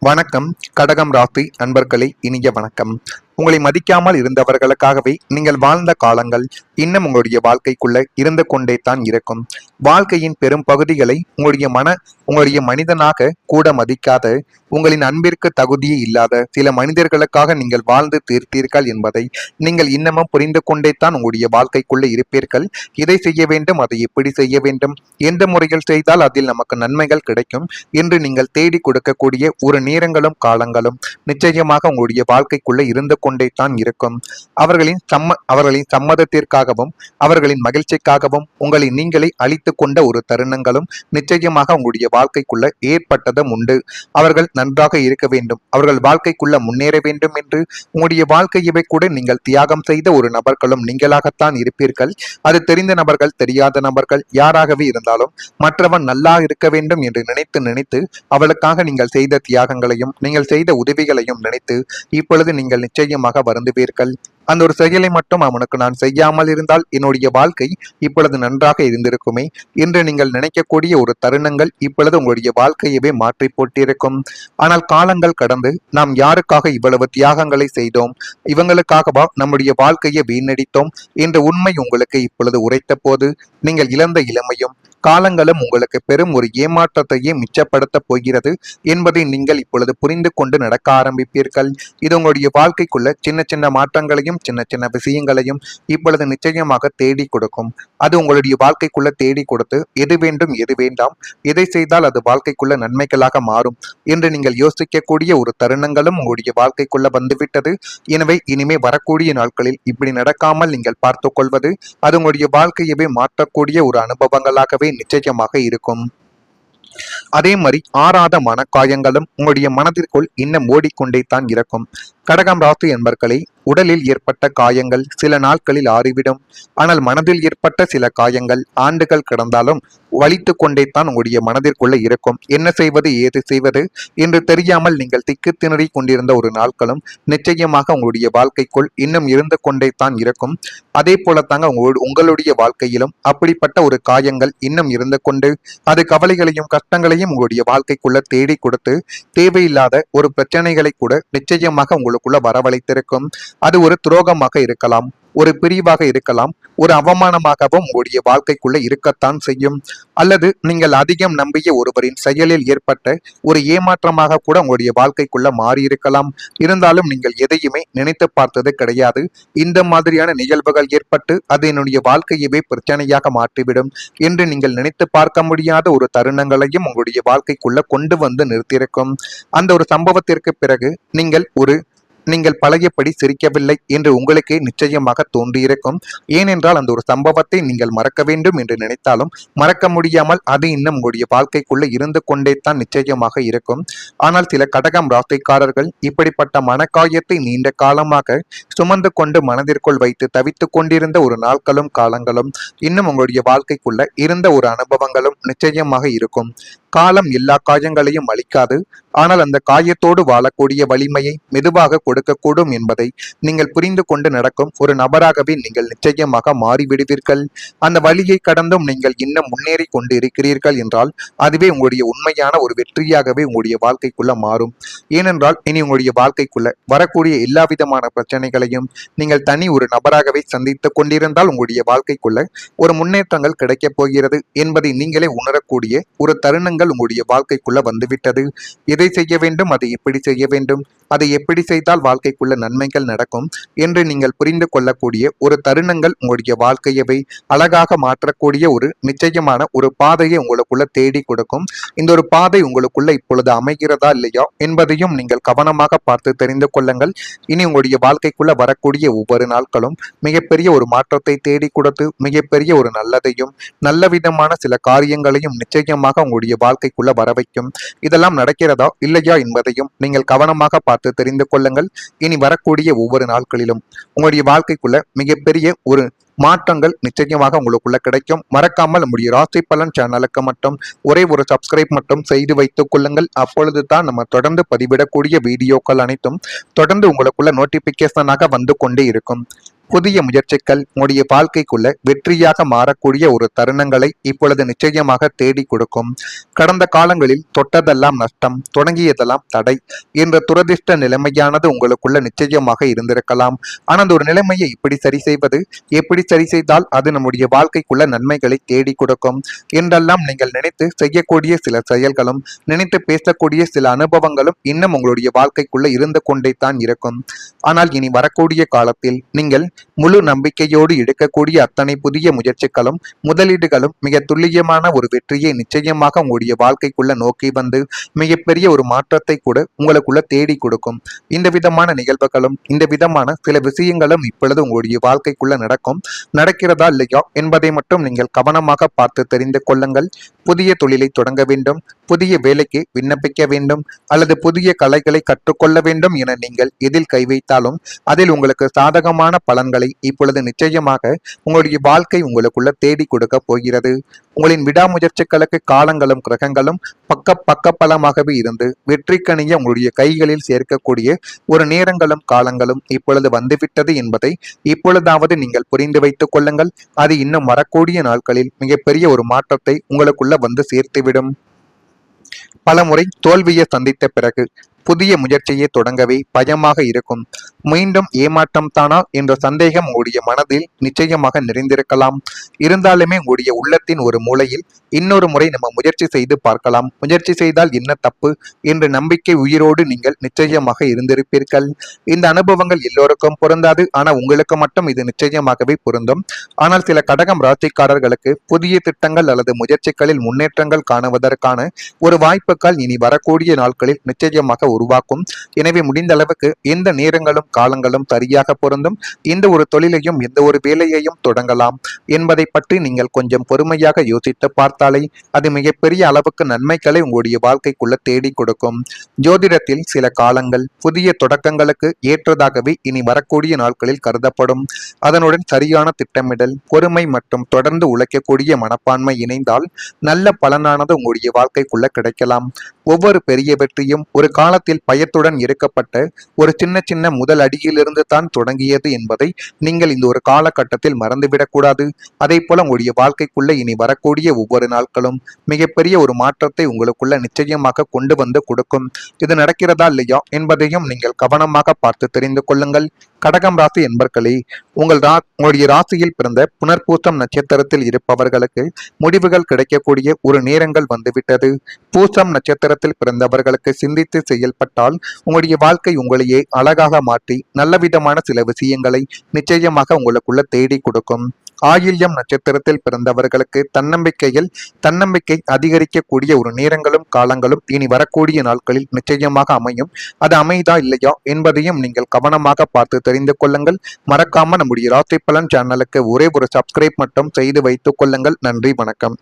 வணக்கம். கடகம் ராசி அன்பர்களே, இனிய வணக்கம். உங்களை மதிக்காமல் இருந்தவர்களுக்காகவே நீங்கள் வாழ்ந்த காலங்கள் இன்னும் உங்களுடைய வாழ்க்கைக்குள்ள இருந்து கொண்டே தான் இருக்கும். வாழ்க்கையின் பெரும் பகுதிகளை உங்களுடைய மனிதனாக கூட மதிக்காத, உங்களின் அன்பிற்கு தகுதியே இல்லாத சில மனிதர்களுக்காக நீங்கள் வாழ்ந்து தீர்த்தீர்கள் என்பதை நீங்கள் இன்னமும் புரிந்து கொண்டே தான் உங்களுடைய வாழ்க்கைக்குள்ள இருப்பீர்கள். இதை செய்ய வேண்டும், அதை எப்படி செய்ய வேண்டும், எந்த முறையில் செய்தால் அதில் நமக்கு நன்மைகள் கிடைக்கும் என்று நீங்கள் தேடி கொடுக்கக்கூடிய ஒரு நேரங்களும் காலங்களும் நிச்சயமாக உங்களுடைய வாழ்க்கைக்குள்ள இருந்து கொண்டே தான் இருக்கும். அவர்களின் சம்மதத்திற்காகவும் அவர்களின் மகிழ்ச்சிக்காகவும் உங்களை நீங்களே அழித்து கொண்ட ஒரு தருணங்களும் நிச்சயமாக உங்களுடைய வாழ்க்கைக்குள்ள ஏற்பட்டதும் உண்டு. அவர்கள் நன்றாக இருக்க வேண்டும், அவர்கள் வாழ்க்கைக்குள்ள முன்னேற வேண்டும் என்று உங்களுடைய வாழ்க்கையவை கூட நீங்கள் தியாகம் செய்த ஒரு நபர்களும் நீங்களாகத்தான் இருப்பீர்கள். அது தெரிந்த நபர்கள், தெரியாத நபர்கள், யாராகவே இருந்தாலும் மற்றவன் நல்லா இருக்க வேண்டும் என்று நினைத்து நினைத்து அவளுக்காக நீங்கள் செய்த தியாகங்களையும் நீங்கள் செய்த உதவிகளையும் நினைத்து இப்பொழுது நீங்கள் நிச்சயமாக வருந்துவீர்கள். அந்த ஒரு செயலை மட்டும் அவனுக்கு நான் செய்யாமல் இருந்தால் என்னுடைய வாழ்க்கை இப்பொழுது நன்றாக இருந்திருக்குமே என்று நீங்கள் நினைக்கக்கூடிய ஒரு தருணங்கள் இப்பொழுது உங்களுடைய வாழ்க்கையவே மாற்றி போட்டிருக்கும். ஆனால் காலங்கள் கடந்து நாம் யாருக்காக இவ்வளவு தியாகங்களை செய்தோம், இவங்களுக்காகவா நம்முடைய வாழ்க்கையை வீணடித்தோம் என்ற உண்மை உங்களுக்கு இப்பொழுது உரைத்த போது நீங்கள் இழந்த இளமையும் காலங்களும் உங்களுக்கு பெரும் ஒரு ஏமாற்றத்தையே மிச்சப்படுத்த போகிறது என்பதை நீங்கள் இப்பொழுது புரிந்து கொண்டு நடக்க ஆரம்பிப்பீர்கள். இது உங்களுடைய வாழ்க்கைக்குள்ள சின்ன சின்ன மாற்றங்களையும் சின்ன சின்ன விஷயங்களையும் இப்பொழுது நிச்சயமாக தேடி கொடுக்கும். அது உங்களுடைய வாழ்க்கைக்குள்ள தேடி கொடுத்து எது வேண்டும் எது வேண்டாம், எதை செய்தால் அது வாழ்க்கைக்குள்ள நன்மைகளாக மாறும் என்று நீங்கள் யோசிக்கக்கூடிய ஒரு தருணங்களும் உங்களுடைய வாழ்க்கைக்குள்ள வந்துவிட்டது. எனவே இனிமே வரக்கூடிய நாட்களில் இப்படி நடக்காமல் நீங்கள் பார்த்து கொள்வது அது உங்களுடைய வாழ்க்கையவே மாற்றக்கூடிய ஒரு அனுபவங்களாகவே நிச்சயமாக இருக்கும். அதே மாதிரி ஆறாத மனக்காயங்களும் உங்களுடைய மனதிற்குள் இன்னும் ஓடிக்கொண்டே தான் இருக்கும். கடகம் ராசி என்பர்களை, உடலில் ஏற்பட்ட காயங்கள் சில நாட்களில் ஆறிவிடும். ஆனால் மனதில் ஏற்பட்ட சில காயங்கள் ஆண்டுகள் கடந்தாலும் வலித்து கொண்டே தான் உங்களுடைய மனதிற்குள்ள இருக்கும். என்ன செய்வது ஏது செய்வது என்று தெரியாமல் நீங்கள் திக்கு திணறி கொண்டிருந்த ஒரு நாட்களும் நிச்சயமாக உங்களுடைய வாழ்க்கைக்குள் இன்னும் இருந்து கொண்டே தான் இருக்கும். அதே போலத்தாங்க உங்களுடைய வாழ்க்கையிலும் அப்படிப்பட்ட ஒரு காயங்கள் இன்னும் இருந்து கொண்டு அது கவலைகளையும் கஷ்டங்களையும் உங்களுடைய வாழ்க்கைக்குள்ள தேடி கொடுத்து தேவையில்லாத ஒரு பிரச்சனைகளை கூட நிச்சயமாக உங்களுக்குள்ள வரவழைத்திருக்கும். அது ஒரு துரோகமாக இருக்கலாம், ஒரு பிரிவாக இருக்கலாம், ஒரு அவமானமாகவும் உங்களுடைய வாழ்க்கைக்குள்ள இருக்கத்தான் செய்யும். அல்லது நீங்கள் அதிகம் நம்பிய ஒருவரின் செயலில் ஏற்பட்ட ஒரு ஏமாற்றமாக கூட உங்களுடைய வாழ்க்கைக்குள்ள மாறி இருக்கலாம். இருந்தாலும் நீங்கள் எதையுமே நினைத்து பார்த்தது கிடையாது. இந்த மாதிரியான நிகழ்வுகள் ஏற்பட்டு அது என்னுடைய வாழ்க்கையவே பிரச்சனையாக மாற்றிவிடும் என்று நீங்கள் நினைத்து பார்க்க முடியாத ஒரு தருணங்களையும் உங்களுடைய வாழ்க்கைக்குள்ள கொண்டு வந்து நிறுத்தியிருக்கும். அந்த ஒரு சம்பவத்திற்கு பிறகு நீங்கள் பழையபடி சிரிக்கவில்லை என்று உங்களுக்கே நிச்சயமாக தோன்றியிருக்கும். ஏனென்றால் அந்த ஒரு சம்பவத்தை நீங்கள் மறக்க வேண்டும் என்று நினைத்தாலும் மறக்க முடியாமல் அது இன்னும் உங்களுடைய வாழ்க்கைக்குள்ள இருந்து கொண்டே தான் நிச்சயமாக இருக்கும். ஆனால் சில கடகம் ராசிக்காரர்கள் இப்படிப்பட்ட மனக்காயத்தை நீண்ட காலமாக சுமந்து கொண்டு மனதிற்குள் வைத்து தவித்து கொண்டிருந்த ஒரு நாட்களும் காலங்களும் இன்னும் உங்களுடைய வாழ்க்கைக்குள்ள இருந்த ஒரு அனுபவங்களும் நிச்சயமாக இருக்கும். காலம் எல்லா காயங்களையும் அளிக்காது. ஆனால் அந்த காயத்தோடு வாழக்கூடிய வலிமையை மெதுவாக கொடுக்கக்கூடும் என்பதை நீங்கள் புரிந்து கொண்டு நடக்கும் ஒரு நபராகவே நீங்கள் நிச்சயமாக மாறிவிடுவீர்கள். அந்த வழியை கடந்தும் நீங்கள் இன்னும் முன்னேறி கொண்டு இருக்கிறீர்கள் என்றால் அதுவே உங்களுடைய உண்மையான ஒரு வெற்றியாகவே உங்களுடைய வாழ்க்கைக்குள்ள மாறும். ஏனென்றால் இனி உங்களுடைய வாழ்க்கைக்குள்ள வரக்கூடிய எல்லா விதமான பிரச்சனைகளையும் நீங்கள் தனி ஒரு நபராகவே சந்தித்துக் கொண்டிருந்தால் உங்களுடைய வாழ்க்கைக்குள்ள ஒரு முன்னேற்றங்கள் கிடைக்கப் போகிறது என்பதை நீங்களே உணரக்கூடிய ஒரு தருணங்கள் உங்களுடைய வாழ்க்கைக்குள்ள வந்துவிட்டது. எதை செய்ய வேண்டும், அதை எப்படி செய்ய வேண்டும், அதை எப்படி செய்தால் வாழ்க்கைக்குள்ள நன்மைகள் நடக்கும் என்று நீங்கள் புரிந்து கொள்ளக்கூடிய ஒரு தருணங்கள் உங்களுடைய வாழ்க்கையவை அழகாக மாற்றக்கூடிய ஒரு நிச்சயமான ஒரு பாதையை உங்களுக்குள்ள தேடி கொடுக்கும். இந்த ஒரு பாதை உங்களுக்குள்ள இப்பொழுது அமைகிறதா இல்லையா என்பதையும் நீங்கள் கவனமாக பார்த்து தெரிந்து கொள்ளுங்கள். இனி உங்களுடைய வாழ்க்கைக்குள்ள வரக்கூடிய ஒவ்வொரு நாட்களும் மிகப்பெரிய ஒரு மாற்றத்தை தேடி கொடுத்து மிகப்பெரிய ஒரு நல்லதையும் நல்ல விதமான சில காரியங்களையும் நிச்சயமாக உங்களுடைய வாழ்க்கைக்குள்ள வர வைக்கும். இதெல்லாம் நடக்கிறதா இல்லையா என்பதையும் நீங்கள் கவனமாக பார்த்து தெரிந்து கொள்ளுங்கள். இனி வரக்கூடிய ஒவ்வொரு நாட்களிலும் உங்களுடைய வாழ்க்கைக்குள்ள மிகப்பெரிய ஒரு மாற்றங்கள் நிச்சயமாக உங்களுக்குள்ள கிடைக்கும். மறக்காமல் நம்முடைய ராசி பலன் சேனலுக்கு மட்டும் ஒரே ஒரு சப்ஸ்கிரைப் மட்டும் செய்து வைத்துக் கொள்ளுங்கள். அப்பொழுது தான் நம்ம தொடர்ந்து பதிவிடக்கூடிய வீடியோக்கள் அனைத்தும் தொடர்ந்து உங்களுக்குள்ள நோட்டிபிகேஷனாக வந்து கொண்டே இருக்கும். புதிய முயற்சிகள் உங்களுடைய வாழ்க்கைக்குள்ள வெற்றியாக மாறக்கூடிய ஒரு தருணங்களை இப்பொழுது நிச்சயமாக தேடி கொடுக்கும். கடந்த காலங்களில் தொட்டதெல்லாம் நஷ்டம், தொடங்கியதெல்லாம் தடை என்ற துரதிர்ஷ்ட நிலைமையானது உங்களுக்குள்ள நிச்சயமாக இருந்திருக்கலாம். ஆனால் அந்த ஒரு நிலைமையை எப்படி சரி செய்வது, எப்படி சரி செய்தால் அது நம்முடைய வாழ்க்கைக்குள்ள நன்மைகளை தேடி கொடுக்கும் என்றெல்லாம் நீங்கள் நினைத்து செய்யக்கூடிய சில செயல்களும், நினைத்து பேசக்கூடிய சில அனுபவங்களும் இன்னும் உங்களுடைய வாழ்க்கைக்குள்ள இருந்து கொண்டே தான் இருக்கும். ஆனால் இனி வரக்கூடிய காலத்தில் நீங்கள் முழு நம்பிக்கையோடு எடுக்கக்கூடிய அத்தனை புதிய முயற்சிகளும், முதலீடுகளும் மிக துல்லியமான ஒரு வெற்றியை நிச்சயமாக உங்களுடைய வாழ்க்கைக்குள்ள நோக்கி வந்து மிகப்பெரிய ஒரு மாற்றத்தை கூட உங்களுக்குள்ள தேடி கொடுக்கும். இந்த விதமான நிகழ்வுகளும், இந்த விதமான சில விஷயங்களும் இப்பொழுது உங்களுடைய வாழ்க்கைக்குள்ள நடக்கிறதா இல்லையா என்பதை மட்டும் நீங்கள் கவனமாக பார்த்து தெரிந்து கொள்ளுங்கள். புதிய தொழிலை தொடங்க வேண்டும், புதிய வேலைக்கு விண்ணப்பிக்க வேண்டும், அல்லது புதிய கலைகளை கற்றுக்கொள்ள வேண்டும் என நீங்கள் எதில் கை வைத்தாலும் அதில் உங்களுக்கு சாதகமான பலன்களை இப்பொழுது நிச்சயமாக உங்களுடைய வாழ்க்கை உங்களுக்குள்ள தேடி கொடுக்க போகிறது. உங்களின் விடாமுயற்சிகளுக்கு காலங்களும் கிரகங்களும் பக்க பலமாகவே இருந்து வெற்றிக்கணிய உங்களுடைய கைகளில் சேர்க்கக்கூடிய ஒரு நேரங்களும் காலங்களும் இப்பொழுது வந்துவிட்டது என்பதை இப்பொழுதாவது நீங்கள் புரிந்து வைத்துக் கொள்ளுங்கள். அது இன்னும் வரக்கூடிய நாட்களில் மிகப்பெரிய ஒரு மாற்றத்தை உங்களுக்குள்ள வந்து சேர்த்துவிடும். பலமுறை தோல்வியை சந்தித்த பிறகு புதிய முயற்சியை தொடங்கவே பயமாக இருக்கும். மீண்டும் ஏமாற்றம் தானா என்ற சந்தேகம் உங்களுடைய மனதில் நிச்சயமாக நிறைந்திருக்கலாம். இருந்தாலுமே உங்களுடைய உள்ளத்தின் ஒரு மூலையில் இன்னொரு முறை நம்ம முயற்சி செய்து பார்க்கலாம், முயற்சி செய்தால் என்ன தப்பு என்ற நம்பிக்கை உயிரோடு நீங்கள் நிச்சயமாக இருந்திருப்பீர்கள். இந்த அனுபவங்கள் எல்லோருக்கும் பொருந்தாது, ஆனால் உங்களுக்கு மட்டும் இது நிச்சயமாகவே பொருந்தும். ஆனால் சில கடகம் ராசிக்காரர்களுக்கு புதிய திட்டங்கள் அல்லது முயற்சிகளில் முன்னேற்றங்கள் காணுவதற்கான ஒரு வாய்ப்புகள் இனி வரக்கூடிய நாட்களில் நிச்சயமாக உருவாக்கும். எனவே முடிந்த அளவுக்கு எந்த நேரங்களும் காலங்களும் சரியாக பொருந்தும், எந்த ஒரு தொழிலையும் எந்த ஒரு வேலையையும் தொடங்கலாம் என்பதை பற்றி நீங்கள் கொஞ்சம் பொறுமையாக யோசித்து பார்த்தாலே அது மிகப்பெரிய அளவுக்கு நன்மைகளை உங்களுடைய வாழ்க்கைக்குள்ள தேடி கொடுக்கும். ஜோதிடத்தில் சில காலங்கள் புதிய தொடக்கங்களுக்கு ஏற்றதாகவே இனி வரக்கூடிய நாட்களில் கருதப்படும். அதனுடன் சரியான திட்டமிடல், பொறுமை மற்றும் தொடர்ந்து உழைக்கக்கூடிய மனப்பான்மை இணைந்தால் நல்ல பலனானது உங்களுடைய வாழ்க்கைக்குள்ள கிடைக்கலாம். ஒவ்வொரு பெரிய வெற்றியும் ஒரு காலத்தில் பயத்துடன் எடுக்கப்பட்ட ஒரு சின்ன முதல் அடியிலிருந்து தான் தொடங்கியது என்பதை நீங்கள் இந்த ஒரு காலகட்டத்தில் மறந்துவிடக்கூடாது. அதே போல உங்களுடைய வாழ்க்கைக்குள்ள இனி வரக்கூடிய ஒவ்வொரு நாட்களும் மிகப்பெரிய ஒரு மாற்றத்தை உங்களுக்குள்ள நிச்சயமாக கொண்டு வந்து கொடுக்கும். இது நடக்கிறதா இல்லையா என்பதையும் நீங்கள் கவனமாக பார்த்து தெரிந்து கொள்ளுங்கள். கடகம் ராசி என்பர்களே, உங்களுடைய ராசியில் பிறந்த புனர்பூசம் நட்சத்திரத்தில் இருப்பவர்களுக்கு முடிவுகள் கிடைக்கக்கூடிய ஒரு நேரங்கள் வந்துவிட்டது. பூசம் நட்சத்திரத்தில் பிறந்தவர்களுக்கு சிந்தித்து செயல்பட்டால் உங்களுடைய வாழ்க்கை உங்களையே அழகாக மாற்றி நல்ல விதமான சில விஷயங்களை நிச்சயமாக உங்களுக்குள்ள தேடி கொடுக்கும். ஆயில்யம் நட்சத்திரத்தில் பிறந்தவர்களுக்கு தன்னம்பிக்கை அதிகரிக்கக்கூடிய ஒரு நேரங்களும் காலங்களும் இனி வரக்கூடிய நாட்களில் நிச்சயமாக அமையும். அது அமைதா இல்லையா என்பதையும் நீங்கள் கவனமாக பார்த்து தெரிந்து கொள்ளுங்கள். மறக்காம நம்முடைய ராசி பலன் சேனலுக்கு ஒரே ஒரு சப்ஸ்கிரைப் மட்டும் செய்து வைத்துக் கொள்ளுங்கள். நன்றி, வணக்கம்.